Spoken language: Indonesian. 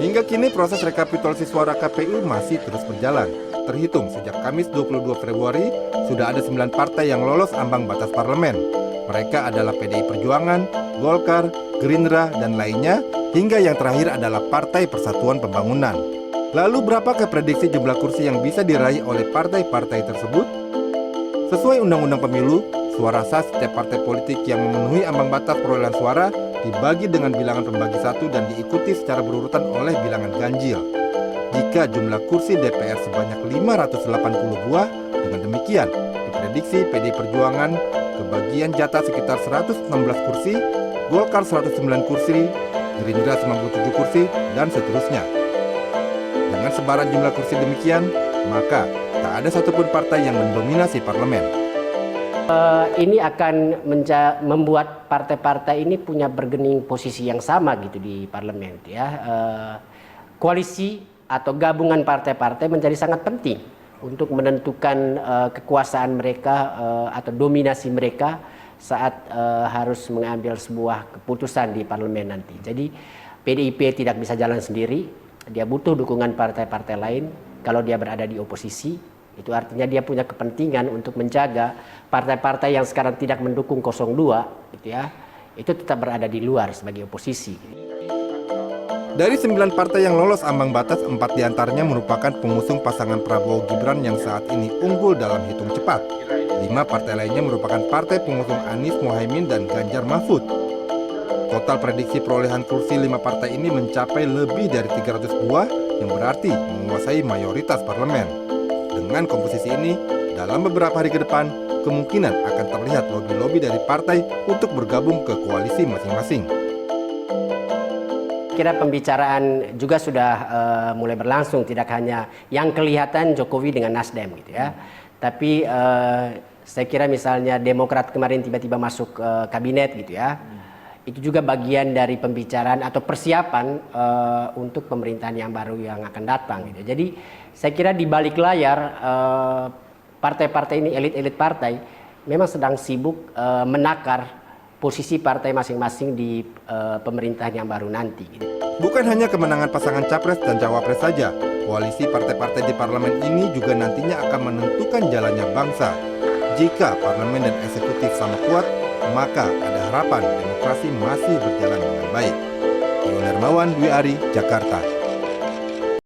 Hingga kini proses rekapitulasi suara KPU masih terus berjalan. Terhitung sejak Kamis 22 Februari, sudah ada 9 partai yang lolos ambang batas parlemen. Mereka adalah PDI Perjuangan, Golkar, Gerindra, dan lainnya, hingga yang terakhir adalah Partai Persatuan Pembangunan. Lalu berapakah prediksi jumlah kursi yang bisa diraih oleh partai-partai tersebut? Sesuai Undang-Undang Pemilu, suara sah setiap partai politik yang memenuhi ambang batas perolehan suara dibagi dengan bilangan pembagi satu dan diikuti secara berurutan oleh bilangan ganjil. Jika jumlah kursi DPR sebanyak 580 buah, dengan demikian diprediksi PDI Perjuangan kebagian jatah sekitar 116 kursi, Golkar 109 kursi, Gerindra 97 kursi, dan seterusnya. Dengan sebaran jumlah kursi demikian, maka tak ada satupun partai yang mendominasi parlemen. Ini akan membuat partai-partai ini punya bergening posisi yang sama gitu di parlemen, ya. Koalisi atau gabungan partai-partai menjadi sangat penting untuk menentukan kekuasaan mereka atau dominasi mereka saat harus mengambil sebuah keputusan di parlemen nanti. Jadi PDIP tidak bisa jalan sendiri, dia butuh dukungan partai-partai lain. Kalau dia berada di oposisi, itu artinya dia punya kepentingan untuk menjaga partai-partai yang sekarang tidak mendukung 02, gitu ya, itu tetap berada di luar sebagai oposisi. Dari 9 partai yang lolos ambang batas, 4 diantaranya merupakan pengusung pasangan Prabowo Gibran yang saat ini unggul dalam hitung cepat. 5 partai lainnya merupakan partai pengusung Anies Mohaimin dan Ganjar Mahfud. Total prediksi perolehan kursi 5 partai ini mencapai lebih dari 300 buah, yang berarti menguasai mayoritas parlemen. Dengan komposisi ini, dalam beberapa hari ke depan, kemungkinan akan terlihat lobi-lobi dari partai untuk bergabung ke koalisi masing-masing. Kira pembicaraan juga sudah mulai berlangsung, tidak hanya yang kelihatan Jokowi dengan Nasdem gitu ya. Tapi saya kira misalnya Demokrat kemarin tiba-tiba masuk kabinet gitu ya. Itu juga bagian dari pembicaraan atau persiapan untuk pemerintahan yang baru yang akan datang gitu. Jadi saya kira di balik layar partai-partai ini, elit-elit partai memang sedang sibuk menakar posisi partai masing-masing di pemerintahan yang baru nanti. Bukan hanya kemenangan pasangan capres dan cawapres saja, koalisi partai-partai di parlemen ini juga nantinya akan menentukan jalannya bangsa. Jika parlemen dan eksekutif sama kuat, maka ada harapan demokrasi masih berjalan dengan baik. Iwan Hermawan, Dwi Ari, Jakarta.